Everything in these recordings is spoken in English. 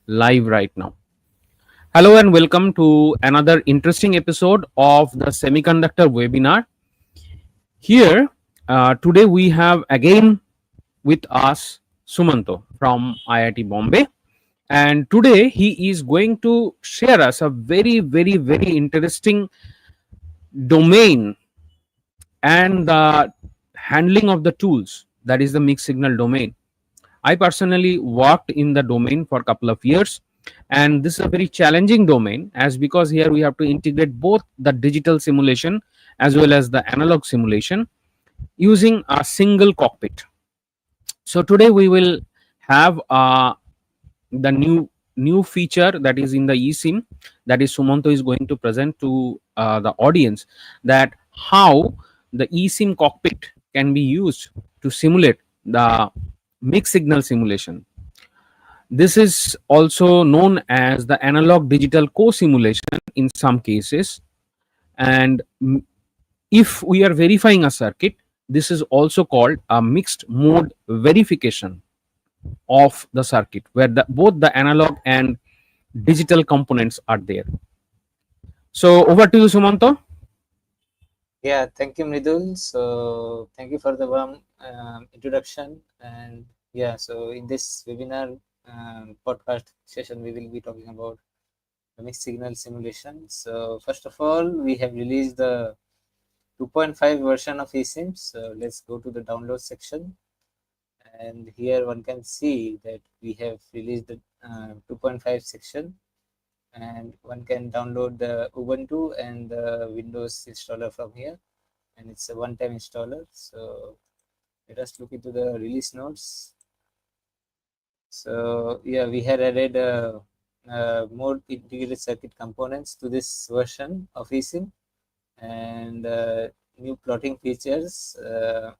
live right now. Hello and welcome to another interesting episode of the semiconductor webinar. Here, today we have again with us Sumanto from IIT Bombay, and today he is going to share us a very interesting domain and the handling of the tools, that is the mixed signal domain. I personally worked in the domain for a couple of years, and this is a very challenging domain as because here we have to integrate both the digital simulation as well as the analog simulation using a single cockpit. So today we will have the new feature that is in the eSIM, that is Sumanto is going to present to the audience, that how the eSIM cockpit can be used to simulate the mixed signal simulation. This is also known as the analog digital co-simulation in some cases. And if we are verifying a circuit, this is also called a mixed mode verification of the circuit, where both the analog and digital components are there. So over to you, Sumanto. Yeah, thank you, Mridul. So thank you for the warm introduction. And yeah, so in this webinar podcast session, we will be talking about the mixed signal simulation. So first of all, we have released the 2.5 version of eSIM. So let's go to the download section. And here one can see that we have released the 2.5 section, and one can download the Ubuntu and the Windows installer from here, and it's a one-time installer. So let us look into the release notes. So yeah, we had added more integrated circuit components to this version of eSIM, and new plotting features,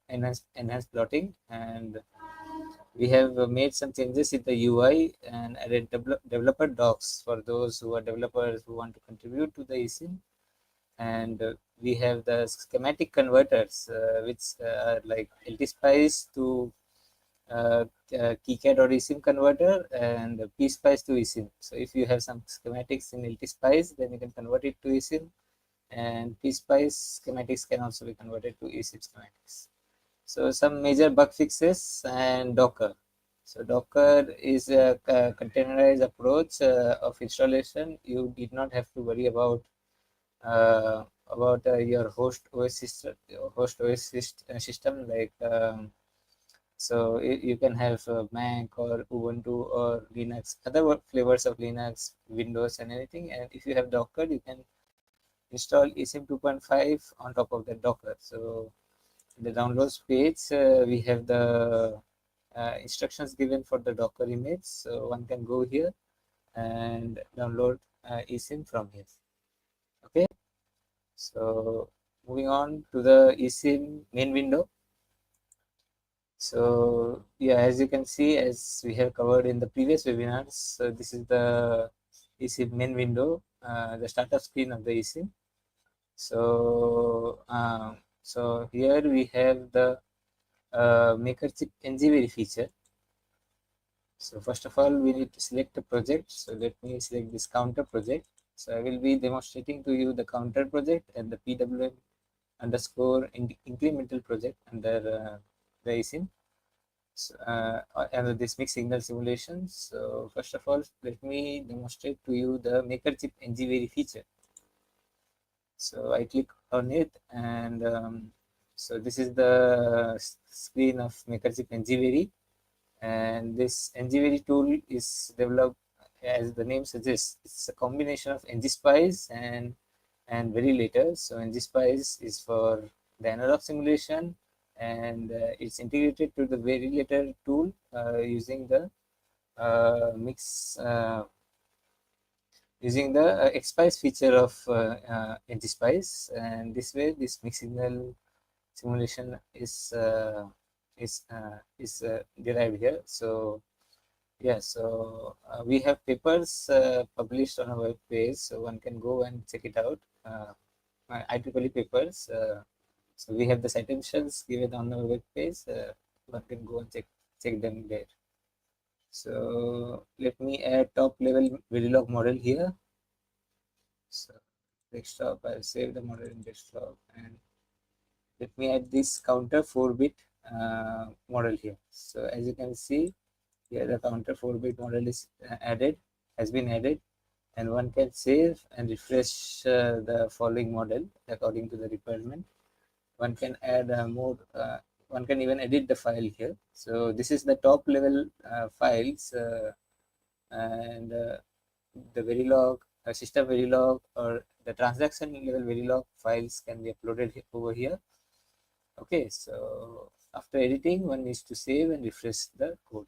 enhanced plotting, and we have made some changes in the UI and added developer docs for those who are developers who want to contribute to the eSIM. And we have the schematic converters, which are like LTSpice to KiCad or eSIM converter, and PSpice to eSIM. So if you have some schematics in LTSpice, then you can convert it to eSIM, and PSpice schematics can also be converted to eSIM schematics. So some major bug fixes and Docker. So Docker is a containerized approach of installation. You did not have to worry about your host OS system, system like so you can have Mac or Ubuntu or Linux, other flavors of Linux, Windows, and anything. And if you have Docker, you can install eSIM 2.5 on top of that Docker. So in the downloads page, we have the instructions given for the Docker image. So one can go here and download eSIM from here. Okay. So moving on to the eSIM main window. So yeah, as you can see, as we have covered in the previous webinars, so this is the eSIM main window, the startup screen of the eSIM. So so here we have the maker chip NGVery feature. So first of all, we need to select a project. So let me select this counter project. So I will be demonstrating to you the counter project and the PWM underscore incremental project under the eSIM. So, under this mixed signal simulation. So first of all, let me demonstrate to you the maker chip NGVery feature. So I click on it, and so this is the screen of maker chip NGVery. And this Ngspice tool is developed, as the name suggests, it's a combination of Ngspice and Verilator. So Ngspice is for the analog simulation, and it's integrated to the Verilator tool using the Ngspice feature of Ngspice, and this way this mixed signal simulation is derived here. So yeah, so we have papers published on our web page, so one can go and check it out. IEEE papers. So we have the citations given on our web page. One can go and check them there. So let me add top level Verilog model here. So desktop, I'll save the model in desktop, and let me add this counter 4-bit model here. So as you can see here, the counter 4-bit model is has been added, and one can save and refresh the following model according to the requirement. One can add more, one can even edit the file here. So this is the top level files, and the Verilog, system Verilog, or the transaction level Verilog files can be uploaded over here. Okay, so after editing, one needs to save and refresh the code.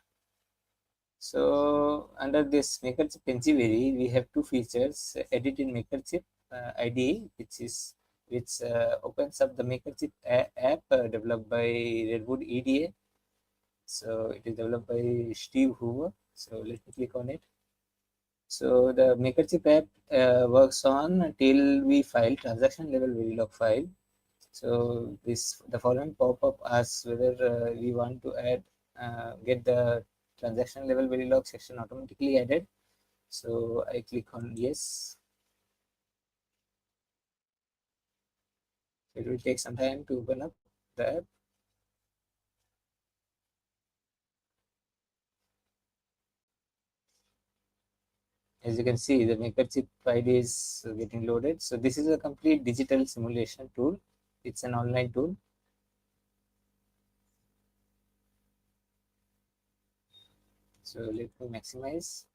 So under this Makerchip Pensivary, we have two features: edit in Makerchip IDE, which opens up the Makerchip app developed by Redwood EDA. So it is developed by Steve Hoover. So let me click on it. So the Makerchip app works on TLV file, transaction level Verilog file. So the following pop-up asks whether we want to get the transaction level Verilog section automatically added. So I click on yes. It will take some time to open up the app. As you can see, the Makerchip ID is getting loaded. So this is a complete digital simulation tool. It's an online tool. So let me maximize.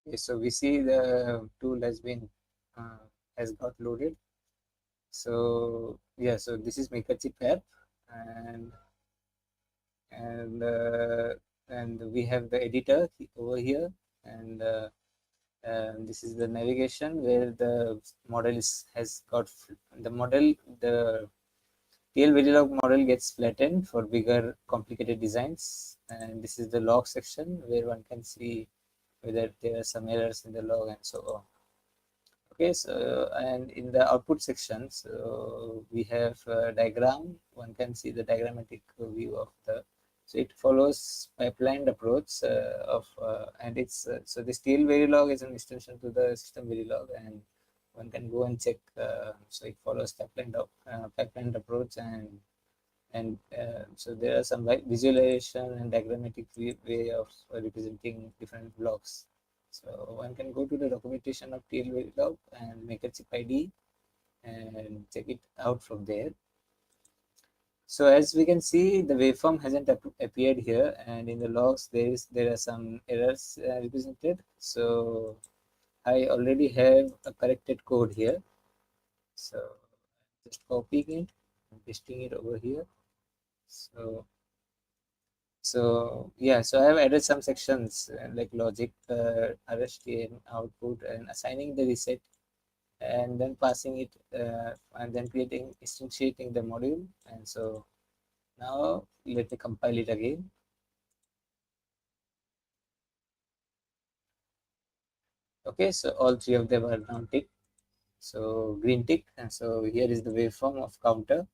Okay, so we see the tool uh, has got loaded. So yeah, so this is Makerchip app, and and uh, and we have the editor over here, and this is the navigation where the model has got the model. The TL Verilog model gets flattened for bigger complicated designs, and this is the log section where one can see whether there are some errors in the log and so on. Okay, so and in the output section, so we have a diagram. One can see the diagrammatic view of the. So it follows pipelined approach and it's so the steel Verilog is an extension to the system Verilog, and one can go and check. So it follows pipelined approach, and so there are some visualization and diagrammatic way of representing different blocks. So one can go to the documentation of TL Verilog and make a chip ID and check it out from there. So as we can see, the waveform hasn't appeared here, and in the logs there are some errors represented. So I already have a corrected code here. So just copying it and pasting it over here. So yeah, so I have added some sections like logic, RST output, and assigning the reset, and then passing it, and then instantiating the module. And so now let me compile it again. Okay, so all three of them are now ticked. So green tick, and so here is the waveform of counter.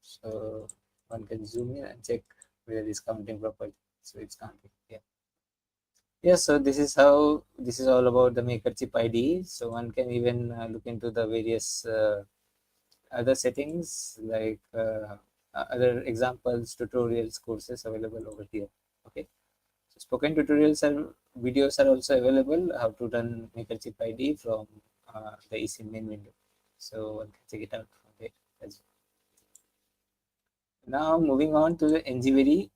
So one can zoom in and check where it's counting properly. So it's counting. Yeah. Yeah, so this is all about the Makerchip IDE. So one can even look into the various other settings like other examples, tutorials, courses available over here. Okay, so spoken tutorials and videos are also available how to run Makerchip IDE from the eSim main window. So one can check it out from there as well. Now moving on to the Ngspice.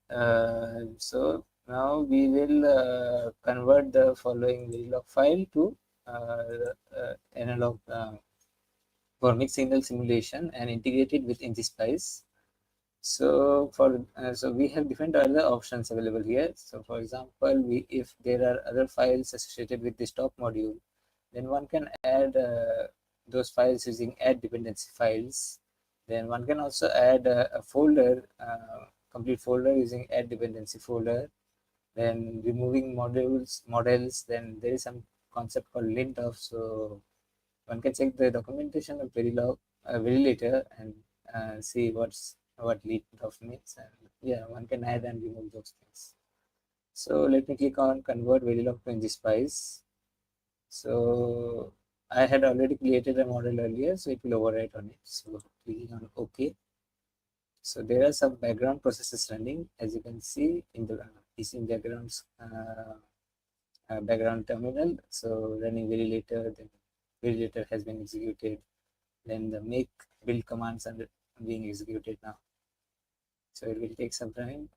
So now we will convert the following Verilog file to analog for mixed signal simulation and integrate it with Ngspice. So for so we have different other options available here. So for example, if there are other files associated with this top module, then one can add those files using add dependency files. Then one can also add a folder, complete folder using add dependency folder. Then removing models. Then there is some concept called lint of. So one can check the documentation of Verilator and see what lint of means, and yeah, one can add and remove those things. So let me click on convert Verilog to Ngspice. So I had already created a model earlier, so it will overwrite on it. So clicking on OK. So there are some background processes running, as you can see in the eSim diagrams background terminal. So running Verilator, then Verilator has been executed. Then the make build commands are being executed now. So it will take some time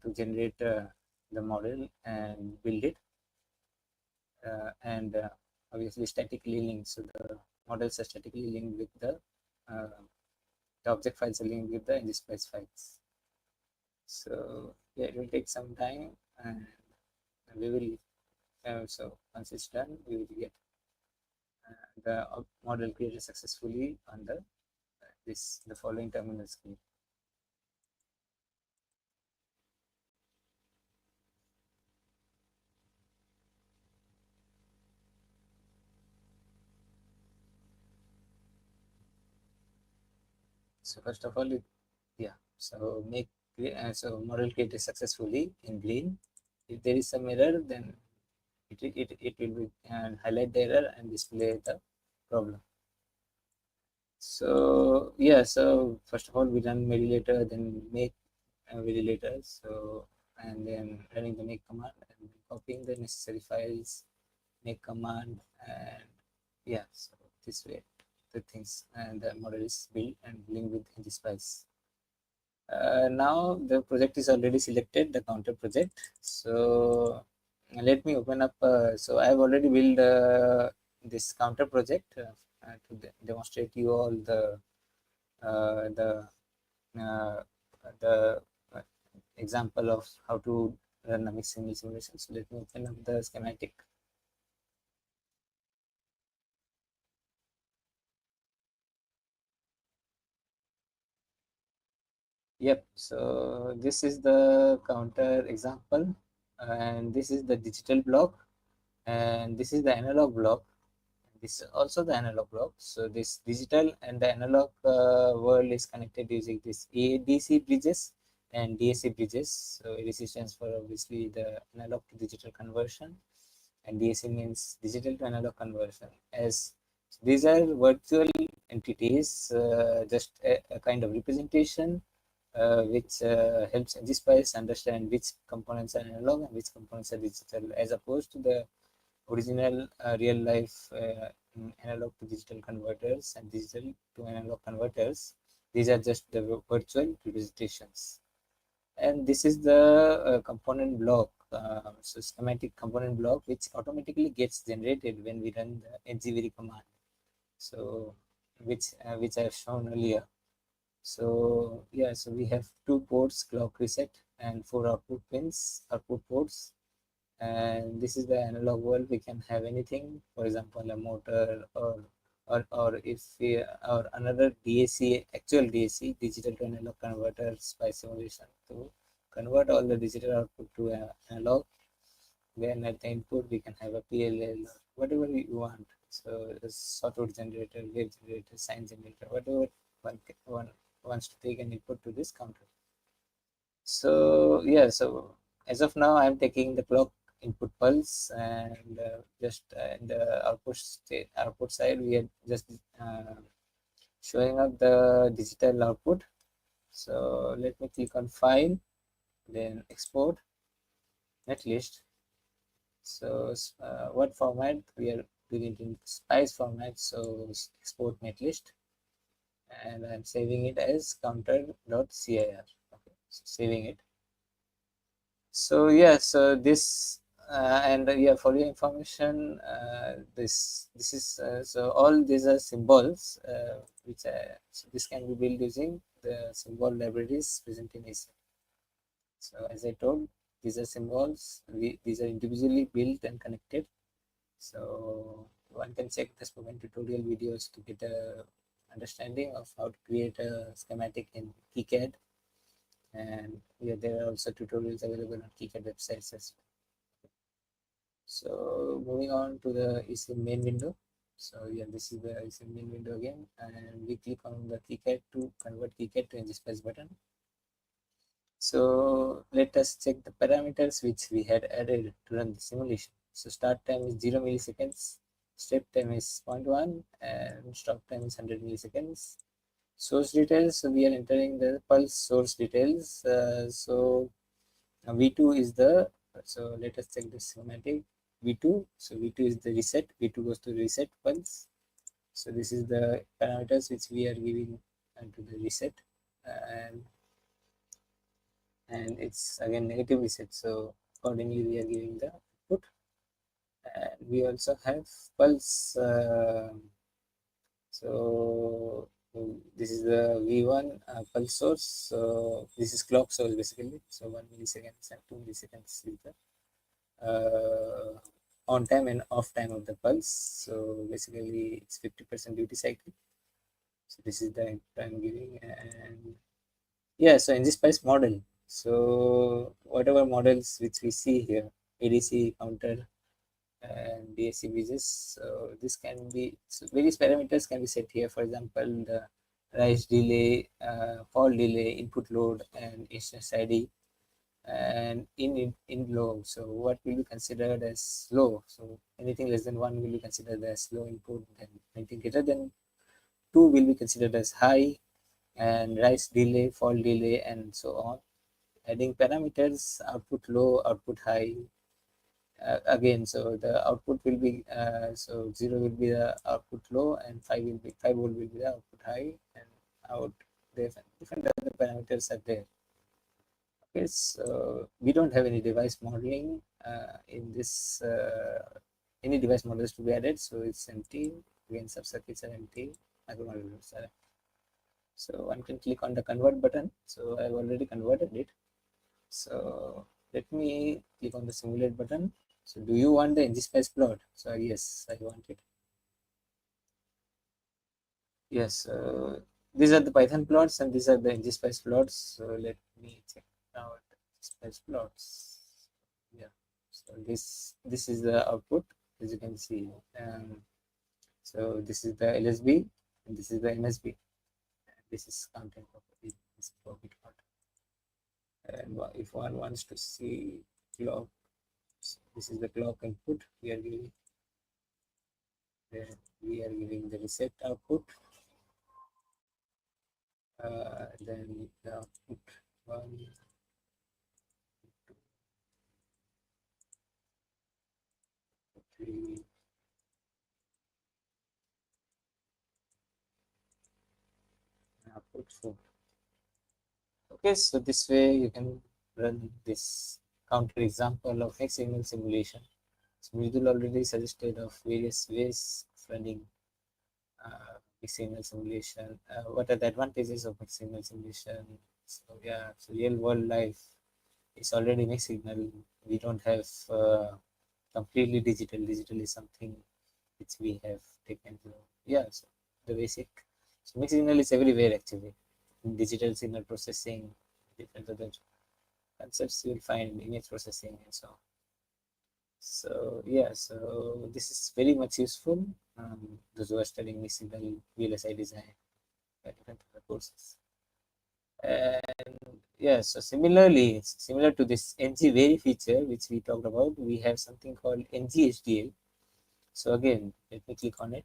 to generate the model and build it. And obviously statically linked. So the models are statically linked with the object files are linked with the Ngspice files. So yeah, it will take some time, and we will. So once it's done, we will get the model created successfully on the following terminal screen. So first of all, so model created successfully in green. If there is some error, then it will be highlight the error and display the problem. So yeah, so first of all we run Verilator, then make Verilator. So and then running the make command and copying the necessary files, make command, and yeah, so this way the things and the model is built and linked with Ngspice. Now the project is already selected, the counter project. So let me open up. So I have already built this counter project to demonstrate you all uh, the uh, the example of how to run a mixed signal simulation. So let me open up the schematic. Yep. So this is the counter example, and this is the digital block, and this is the analog block. This is also the analog block. So this digital and the analog world is connected using this ADC bridges and DAC bridges. So ADC stands for obviously the analog to digital conversion, and DAC means digital to analog conversion. As these are virtual entities, just a kind of representation which helps Ngspice understand which components are analog and which components are digital, as opposed to the original real life analog to digital converters and digital to analog converters. These are just the virtual representations. And this is the component block, so schematic component block, which automatically gets generated when we run the ngvary command. So which I have shown earlier. So yeah, so we have 2 ports, clock reset, and 4 output ports. And this is the analog world. We can have anything, for example a motor, or if we, or another DAC, actual DAC, digital to analog converters by simulation to convert all the digital output to analog. Then at the input we can have a PLL, whatever you want. So a sawtooth generator, wave generator, sine generator, whatever one wants to take an input to this counter. So yeah, so as of now I'm taking the clock input pulse, and just in the output side we are just showing up the digital output. So let me click on file, then export netlist. So what format we are doing it in Spice format, so export netlist, and I'm saving it as counter.cir. Okay, so saving it. So yeah, so this and yeah, for your information, this is so all these are symbols which so this can be built using the symbol libraries present in eSim. So as I told, these are symbols. These are individually built and connected. So one can check the spoken tutorial videos to get a understanding of how to create a schematic in KiCad. And yeah, there are also tutorials available on KiCad websites as well. So moving on to the eSim main window. So yeah, this is the eSim main window again, and we click on the KiCad to convert KiCad to Ngspice button. So let us check the parameters which we had added to run the simulation. So start time is 0 milliseconds, step time is 0.1, and stop time is 100 milliseconds. Source details, so we are entering the pulse source details. So V2 is the, so let us check the schematic. V2, so V2 is the reset, V2 goes to reset pulse. So this is the parameters which we are giving to the reset, and it's again negative reset, so accordingly we are giving the output. And we also have pulse, so this is the V1 pulse source. So this is clock source basically, so 1 milliseconds and 2 milliseconds is the on time and off time of the pulse. So basically it's 50% duty cycle. So this is the input I'm giving. And yeah, so Ngspice model. So whatever models which we see here, ADC, counter, and DAC bridges, so this can be, so various parameters can be set here. For example, the rise delay, fall delay, input load, and instance ID, and in low. So what will be considered as low? So anything less than 1 will be considered as low input, and anything greater than 2 will be considered as high, and rise delay, fall delay, and so on. Adding parameters, output low, output high. Again, so the output will be, so 0 will be the output low, and 5 will be 5 volt will be the output high, and out different other parameters are there. Okay, so we don't have any device modeling in this, any device models to be added, so it's empty. Again, sub circuits are empty, micromodulators are empty. So one can click on the convert button. So I've already converted it. So let me click on the simulate button. So do you want the Ngspice plot? So yes, I want it. Yes, these are the Python plots and these are the Ngspice plots. So let me check out Ngspice plots. Yeah, so this is the output, as you can see. So this is the LSB and this is the MSB. This is content property. This profit content. And if one wants to see clock, so this is the clock input we are giving. Then we are giving the reset output. Then the output 1, 2, 3, output 4. Okay, so this way you can run this counter example of mixed signal simulation. So Mridul already suggested of various ways of running mixed signal simulation. What are the advantages of mixed signal simulation? So yeah, so real world life is already mixed signal. We don't have completely digital. Digital is something which we have taken to. Yeah, so the basic. So mixed signal is everywhere actually. In digital signal processing, different other concepts you will find image processing and so on. So yeah, so this is very much useful. Those who are studying mixed signal VLSI design, different other courses. And yeah, so similarly, similar to this NG feature which we talked about, we have something called NGHDL. So again, let me click on it.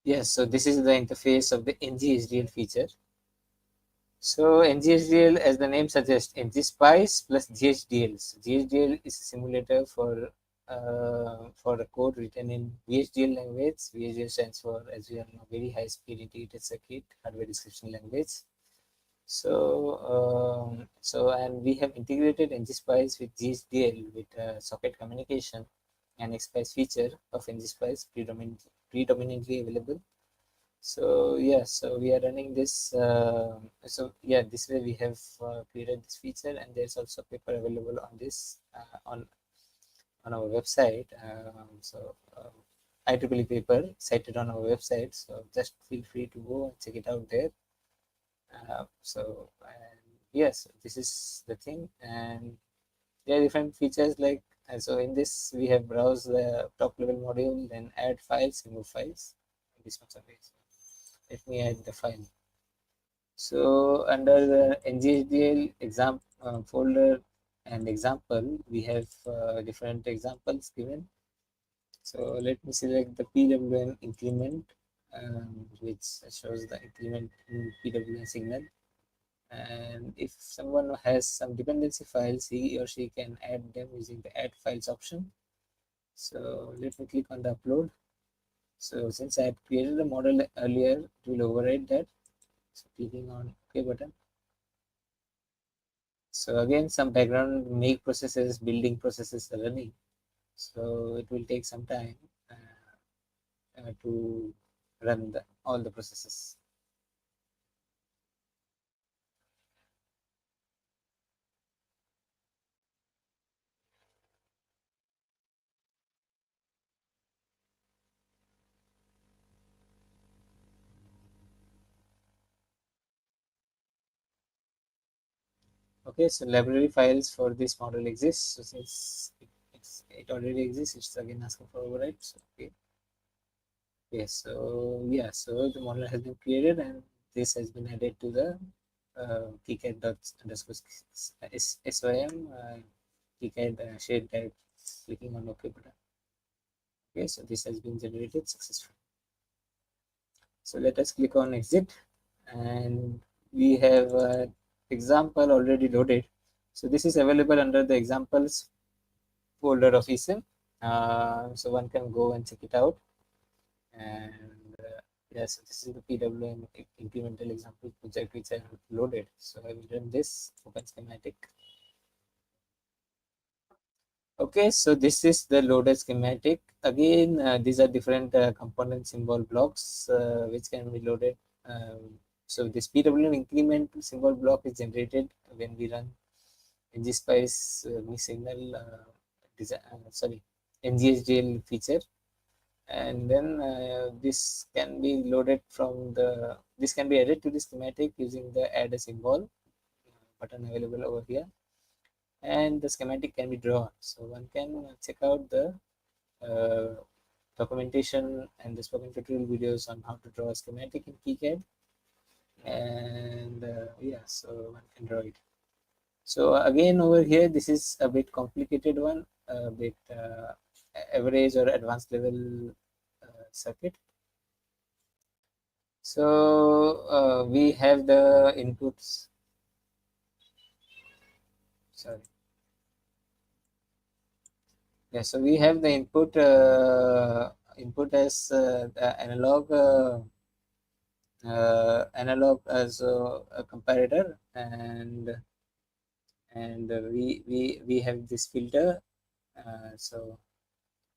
Yes, so this is the interface of the NGHDL feature. So NGHDL, as the name suggests, Ngspice plus GHDL. So GHDL is a simulator for a code written in VHDL language. VHDL stands for, as we all know, very high speed integrated circuit hardware description language. So and we have integrated Ngspice with GHDL with socket communication, an Ngspice feature of Ngspice predominantly available. So yeah, so we are running this. So yeah, this way we have created this feature, and there's also paper available on this on our website. IEEE paper cited on our website. So just feel free to go and check it out there. Yes, this is the thing, and there are different features like. So in this we have browse the top level module, then add files, remove files. This much of it. Let me add the file. So under the NGHDL exam folder and example, we have different examples given. So let me select the PWM increment, which shows the increment in PWM signal. And if someone has some dependency files, he or she can add them using the add files option. So let me click on the upload. So since I had created a model earlier, it will override that. So clicking on OK button. So again, some background make processes, building processes are running. So it will take some time to run all the processes. Okay, so library files for this model exists. So since it already exists, it's again asking for override. So, okay. Okay, so yeah, so the model has been created and this has been added to the KiCad dot underscore SYM KiCad shared type. Clicking on OK button. Okay, so this has been generated successfully. So let us click on exit, and we have an example already loaded. So this is available under the examples folder of eSim. So one can go and check it out. And yes, this is the PWM incremental example project which I have loaded. So I will run this open schematic. Okay, so this is the loaded schematic. Again, these are different component symbol blocks which can be loaded. So this PWM increment symbol block is generated when we run Ngspice mix signal NGHDL feature, and then this can be loaded from the. This can be added to the schematic using the add a symbol button available over here, and the schematic can be drawn. So one can check out the documentation and the spoken tutorial videos on how to draw a schematic in KiCad, and yeah, so one can draw it. So again over here, this is a bit complicated one, a bit average or advanced level circuit. So we have the inputs. Sorry. Yeah, so we have the input as the analog as a comparator, and we have this filter. So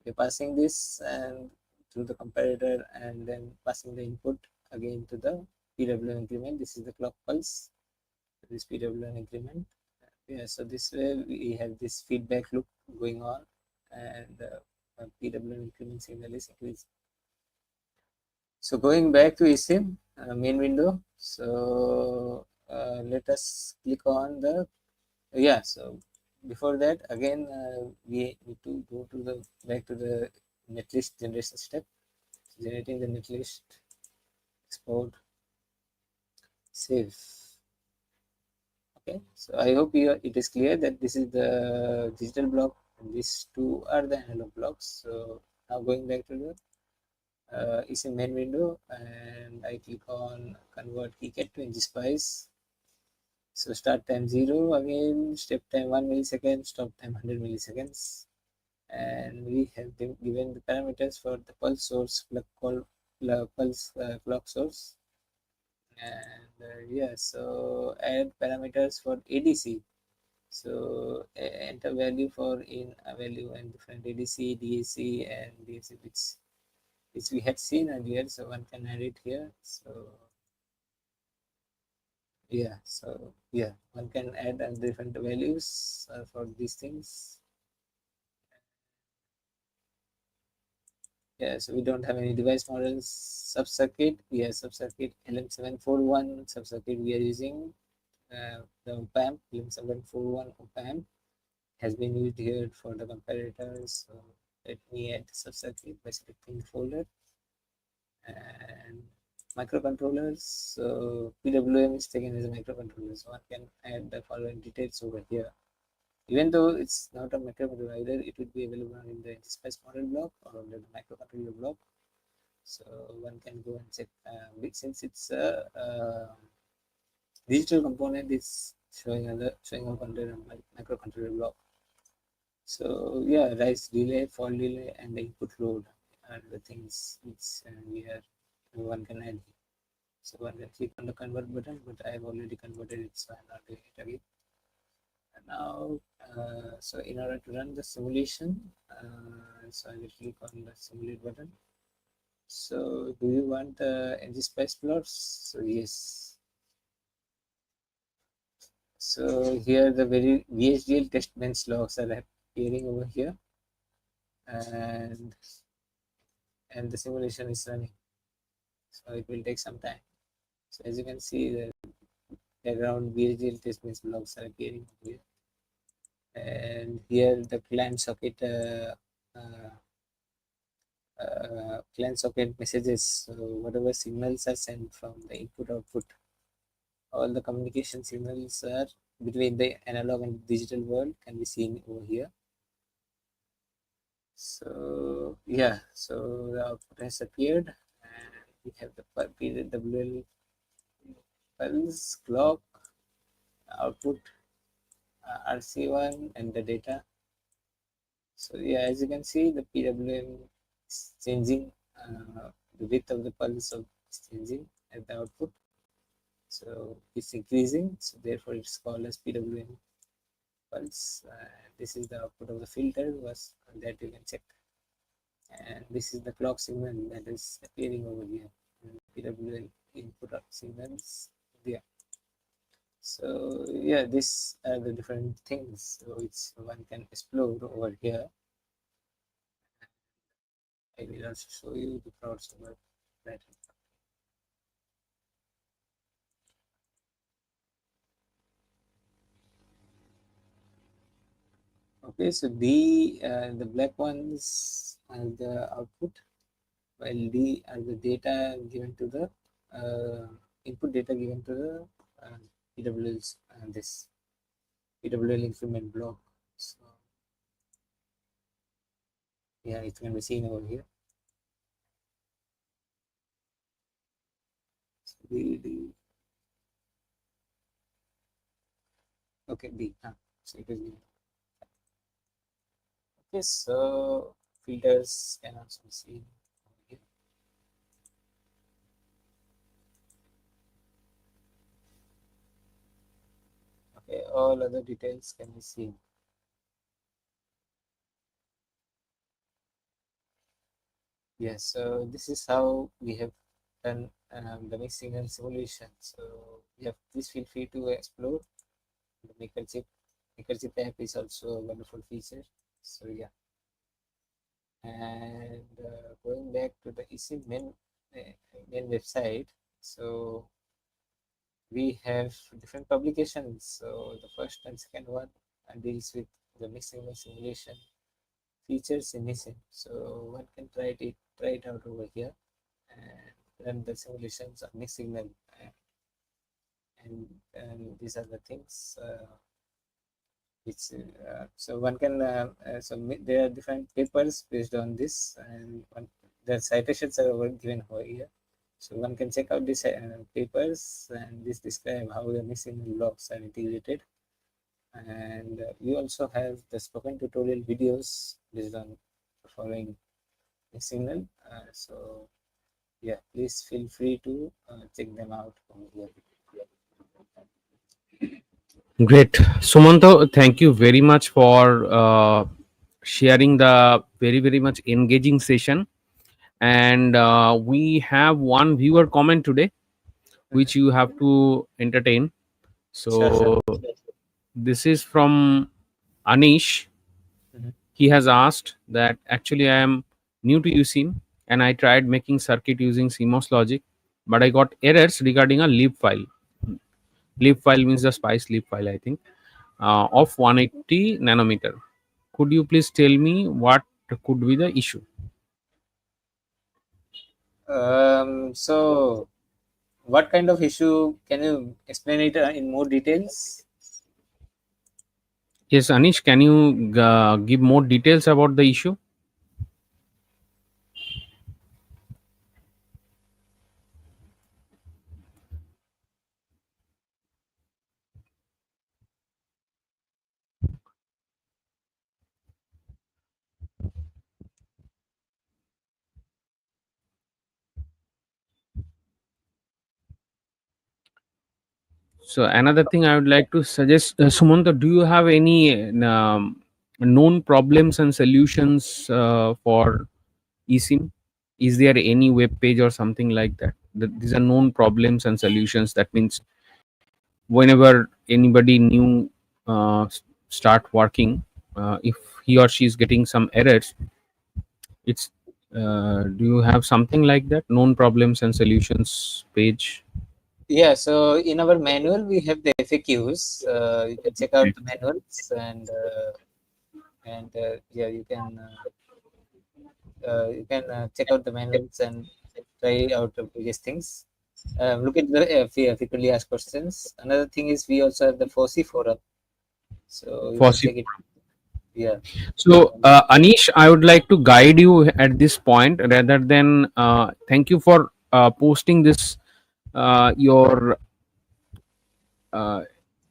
we're passing this and through the comparator, and then passing the input again to the PWM increment. This is the clock pulse, this PWM increment. Yeah, so this way we have this feedback loop going on, and PWM increment signal is increasing. So going back to eSIM main window, so let us click on the. Yeah, so before that, again we need to go to the back to the netlist generation step, generating the netlist, export, save. Okay, so I hope it is clear that this is the digital block and these two are the analog blocks. So now going back to the eSIM main window, and I click on convert KiCad to Ngspice. So start time 0, again step time 1 millisecond, stop time 100 milliseconds, and we have been given the parameters for the pulse source clock source, and yeah, so add parameters for ADC. So enter value for in a value and different ADC, DAC, and DAC which we had seen earlier. So one can add it here. So yeah, one can add different values for these things. Yeah, so we don't have any device models. Sub-circuit, yeah, sub-circuit LM741 sub-circuit we are using. The OP-amp, LM741 OP-amp has been used here for the comparators. So let me add the sub-circuit by selecting the folder. And microcontrollers, so PWM is taken as a microcontroller. So one can add the following details over here. Even though it's not a microcontroller either, it would be available in the Ngspice model block or under the microcontroller block. So one can go and check since it's a digital component, it's showing up under a microcontroller block. So yeah, rise delay, fall delay, and the input load are the things which one can add. So one can click on the convert button, but I have already converted it, so I'm not doing it again. And now, so in order to run the simulation, so I will click on the simulate button. So do you want the Ngspice plots? So yes. So here the very GHDL test bench logs are appearing over here, and the simulation is running. So it will take some time. So as you can see, the background GHDL test bench logs are appearing here, and here the client socket. Client socket messages, so whatever signals are sent from the input output, all the communication signals are between the analog and digital world can be seen over here. So yeah, so the output has appeared, and we have the PWL pulse clock output, RC1, and the data. So yeah, as you can see, the PWM is changing, the width of the pulse is changing at the output. So it's increasing, so therefore it's called as PWM pulse. This is the output of the filter that you can check. And this is the clock signal that is appearing over here. PWM input signals there. So yeah, these are the different things which one can explore over here. I will also show you the plots over that. Okay, so the black ones are the output, while D are the data given to the input data given to the PWL's this PWL increment block. So yeah, it can be seen over here. So D. Okay, D. So it is D. Okay, so filters can also be seen over here. Okay, all other details can be seen. Yes, so this is how we have done the mixed signal simulation. So yeah, please feel free to explore the MakerChip. MakerChip app is also a wonderful feature. So yeah, and going back to the eSim main website. So we have different publications. So the first and second one deals with the mixed signal simulation features in eSim. So one can try it out over here and run the simulations of mixed signal, and these are the things which so one can there are different papers based on this, and the citations are given over here. So one can check out these papers, and this describe how the mixed signal blocks are integrated. And we also have the spoken tutorial videos based on the following mixed signal. So yeah, please feel free to check them out over here. Great. Sumanto, thank you very much for sharing the very, very much engaging session. And we have one viewer comment today, Mhm. which you have to entertain. Sure, sure. So, this is from Anish. Mhm. He has asked that actually I am new to eSIM and I tried making circuit using CMOS logic, but I got errors regarding a lib file. Lib file means the spice lib file, I think, of 180 nanometer. Could you please tell me what could be the issue? So what kind of issue? Can you explain it in more details? Yes, Anish, can you give more details about the issue? So another thing I would like to suggest, Sumanta, do you have any known problems and solutions for eSIM? Is there any web page or something like that? These are known problems and solutions. That means whenever anybody new start working, if he or she is getting some errors, it's do you have something like that? Known problems and solutions page. Yeah, so in our manual we have the FAQs. You can check out the manuals and yeah, you can check out the manuals and try out the various things. Look at the frequently asked questions. Another thing is we also have the FOSI forum, so you can Possible. check it. Yeah. So, Anish, I would like to guide you at this point rather than thank you for posting this your uh,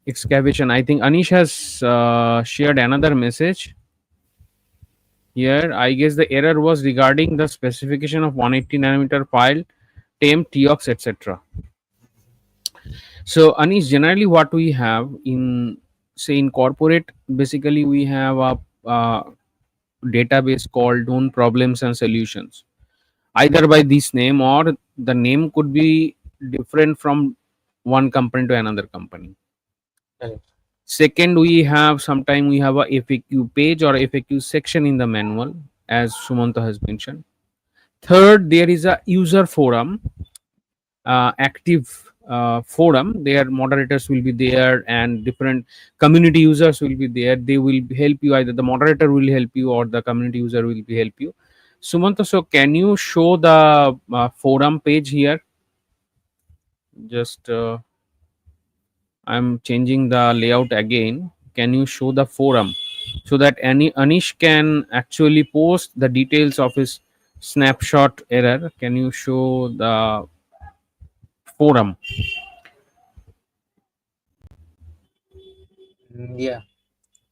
excavation. I think Anish has shared another message here. I guess the error was regarding the specification of 180 nanometer file, temp, TOX, etc. So, Anish, generally what we have in say in corporate, basically we have a database called known problems and solutions, either by this name or the name could be different from one company to another company. Correct. Second, we have sometime we have a FAQ page or FAQ section in the manual, as Sumanto has mentioned. Third, there is a user forum, active forum. Their moderators will be there and different community users will be there. They will help you, either the moderator will help you or the community user will be help you. Sumanto, so can you show the forum page here? Just I'm changing the layout again. Can you show the forum so that any Anish can actually post the details of his snapshot error? Can you show the forum? Yeah.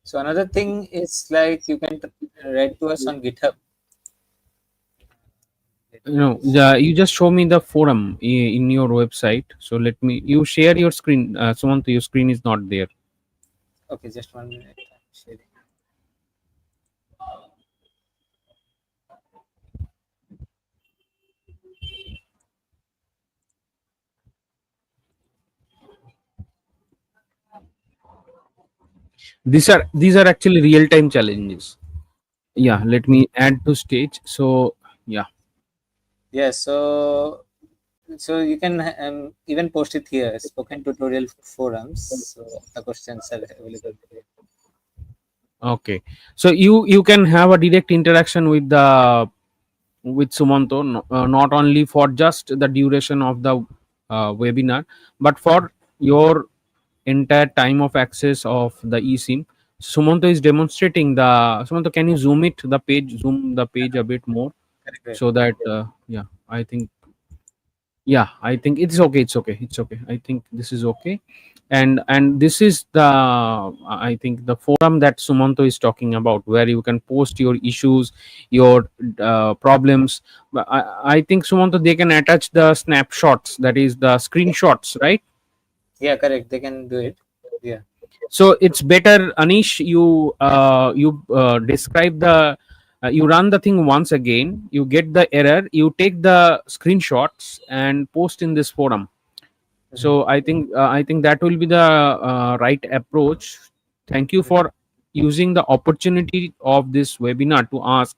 So another thing is like you can write to us on GitHub. Let You me know, you just show me the forum in your website. So let me. You share your screen. Someone, your screen is not there. Okay, just 1 minute. I'm sharing. These are actually real time challenges. Yeah, let me add to stage. So yeah. Yeah, so you can even post it here, spoken tutorial forums. So the questions are available here. Okay. So you can have a direct interaction with Sumanto, not only for just the duration of the webinar, but for your entire time of access of the eSIM. Sumanto is demonstrating the Sumanto. Can you zoom the page a bit more Correct, correct. so that yeah, I think yeah, I think it's okay, it's okay, I think this is okay. And this is the I think the forum that Sumanto is talking about, where you can post your issues, your problems. But I think Sumanto, they can attach the snapshots, that is the Yeah, screenshots, right? yeah, correct. They can do it. Yeah. So it's better, Anish, you describe the you run the thing once again, you get the error, you take the screenshots and post in this forum. Mhm. So I think that will be the right approach. Thank you Mhm. for using the opportunity of this webinar to ask.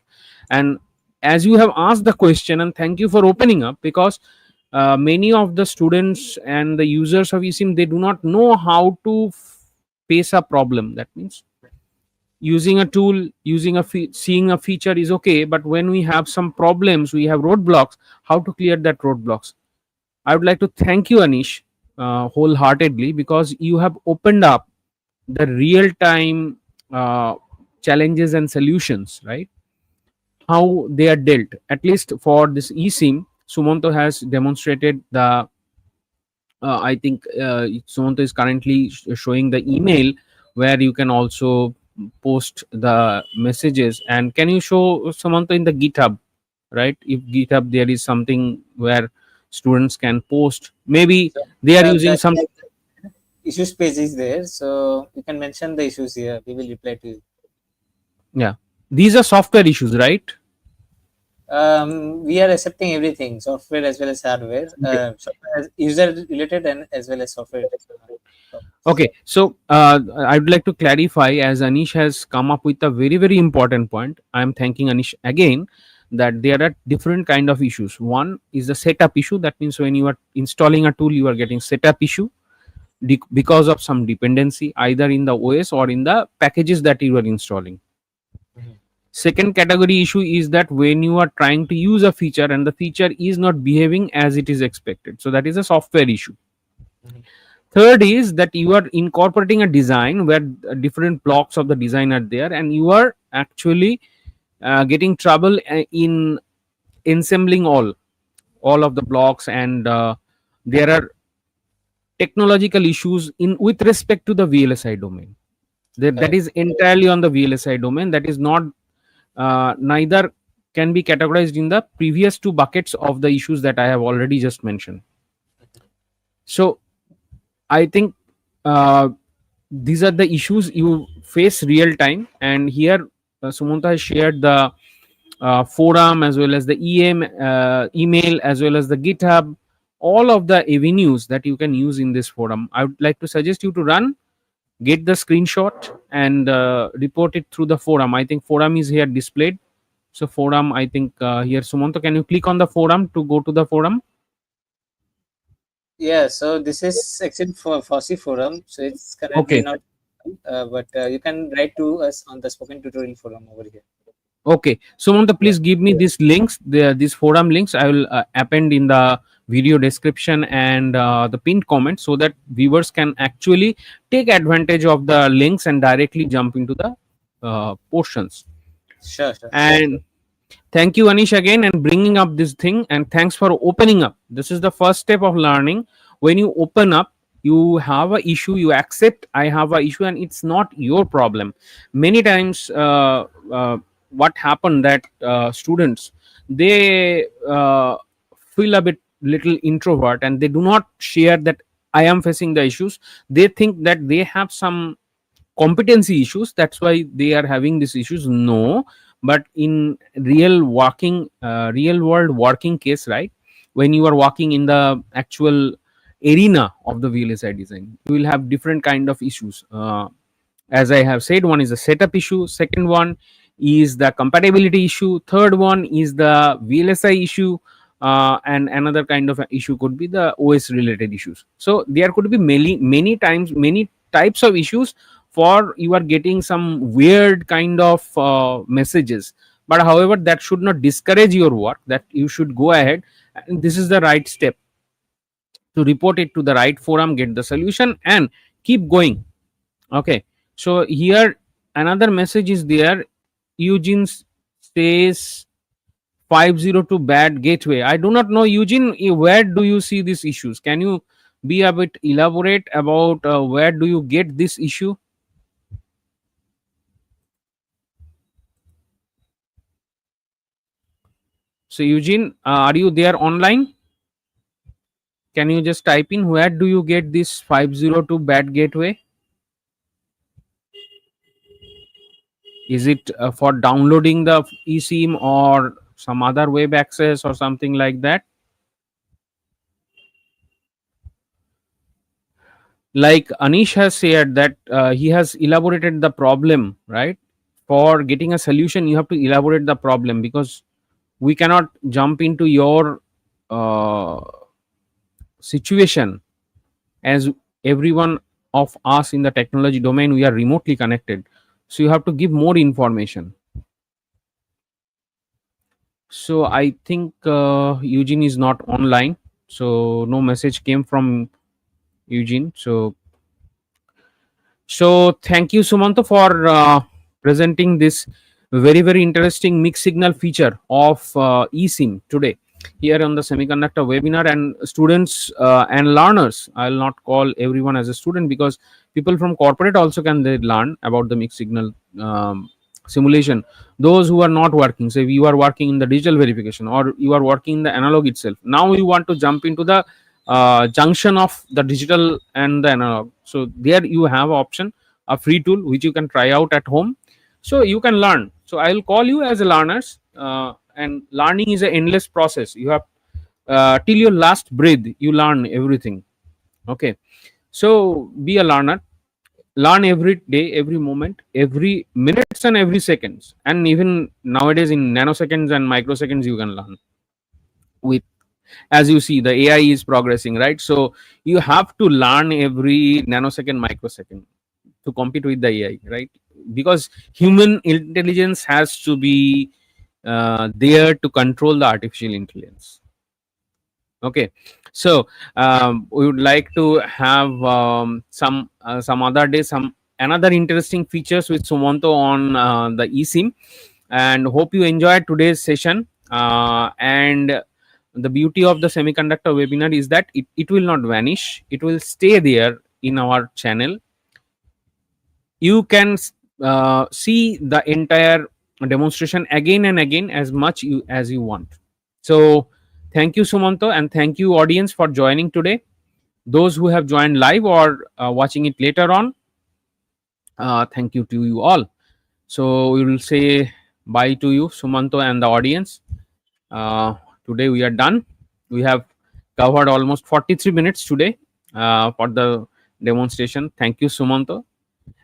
And as you have asked the question, and thank you for opening up, because many of the students and the users of eSIM, they do not know how to face a problem. That means using a tool, seeing a feature is okay, but when we have some problems, we have roadblocks, how to clear that roadblocks. I would like to thank you, Anish, wholeheartedly, because you have opened up the real time challenges and solutions, right? How they are dealt. At least for this eSIM, Sumanto has demonstrated the. I think Sumanto is currently showing the email where you can also post the messages. And can you show Sumanto in the GitHub, right? If GitHub there is something where students can post, maybe So they are the using some. issues page is there, so you can mention the issues here. We will reply to you. Yeah, these are software issues, right? We are accepting everything, software as well as hardware, Okay. software user related and as well as software topics. Okay, so I'd like to clarify, as Anish has come up with a very very important point. I am thanking Anish again, that there are different kind of issues. One is the setup issue. That means when you are installing a tool, you are getting setup issue because of some dependency either in the OS or in the packages that you are installing. Mhm. Second category issue is that when you are trying to use a feature and the feature is not behaving as it is expected. So that is a software issue. Mhm. Third is that you are incorporating a design where different blocks of the design are there, and you are actually getting trouble in assembling all of the blocks, and there are technological issues in with respect to the VLSI domain. That Correct. is entirely on the VLSI domain. That is not neither can be categorized in the previous two buckets of the issues that I have already just mentioned. So I think uh, these are the issues you face real time, and here Sumanta has shared the forum as well as the email as well as the GitHub, all of the avenues that you can use in this forum. I would like to suggest you to run, get the screenshot, and report it through the forum. I think forum is here displayed. So forum, I think here, Sumanta, can you click on the forum to go to the forum? Yeah, so this is actually for FOSSI forum, so it's currently Okay. not, but you can write to us on the spoken tutorial forum over here. Okay, Sumanta, Yeah, please give me these links, these forum links. I will append in the video description and the pinned comment, so that viewers can actually take advantage of the links and directly jump into the portions. sure, sure. And thank you, Anish, again, and bringing up this thing. And thanks for opening up. This is the first step of learning. When you open up, you have a issue, you accept I have a issue, and it's not your problem. Many times, what happened that students, they feel a bit little introvert, and they do not share that I am facing the issues. They think that they have some competency issues, that's why they are having these issues. No, but in real world working case, right, when you are working in the actual arena of the VLSI design, you will have different kind of issues. As I have said, one is the setup issue, second one is the compatibility issue, third one is the VLSI issue, and another kind of issue could be the OS related issues. So there could be many types of issues, for you are getting some weird kind of messages. But however, that should not discourage your work, that you should go ahead, and this is the right step, to report it to the right forum, get the solution, and keep going. Okay, so here another message is there. Eugene says 502 bad gateway. I do not know, Eugene, where do you see these issues? Can you be a bit elaborate about where do you get this issue? So Eugene, are you there online? Can you just type in where do you get this 502 bad gateway? Is it for downloading the eSIM or some other web access or something like that? Like Anish has said that he has elaborated the problem, right? For getting a solution, you have to elaborate the problem, because we cannot jump into your uh, situation, as everyone of us in the technology domain, we are remotely connected. So you have to give more information. So I think Eugene is not online. So no message came from Eugene. So thank you, Sumanto, for presenting this very interesting mixed signal feature of eSIM today here on the semiconductor webinar. And students and learners, I'll not call everyone as a student, because people from corporate also can they learn about the mixed signal simulation. Those who are not working, say you are working in the digital verification or you are working in the analog itself, now you want to jump into the junction of the digital and the analog. So there you have option, a free tool which you can try out at home, so you can learn. So I will call you as a learners, and learning is an endless process. You have till your last breath you learn everything. Okay, so be a learner, learn every day, every moment, every minutes and every seconds, and even nowadays in nanoseconds and microseconds you can learn with, as you see, the AI is progressing, right? So you have to learn every nanosecond, microsecond to compete with the AI, right? Because human intelligence has to be there to control the artificial intelligence. Okay, so we would like to have some other day some another interesting features with Sumanto on the eSIM, and hope you enjoyed today's session. And the beauty of the semiconductor webinar is that it will not vanish, it will stay there in our channel. You can see the entire demonstration again and again as much as you want. So thank you, Sumanto, and thank you, audience, for joining today. Those who have joined live or watching it later on, thank you to you all. So we will say bye to you, Sumanto, and the audience. uh, Today we are done. We have covered almost 43 minutes today for the demonstration. Thank you, Sumanto,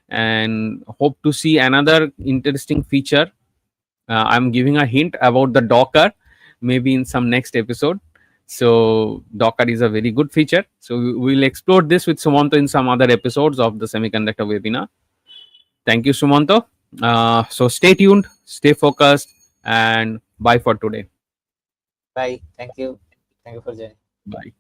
and hope to see another interesting feature. I'm giving a hint about the Docker, maybe in some next episode. So Docker is a very good feature. So we'll explore this with Sumanto in some other episodes of the semiconductor webinar. Thank you, Sumanto. So stay tuned, stay focused, and bye for today. Bye. Thank you. Thank you for joining. Bye.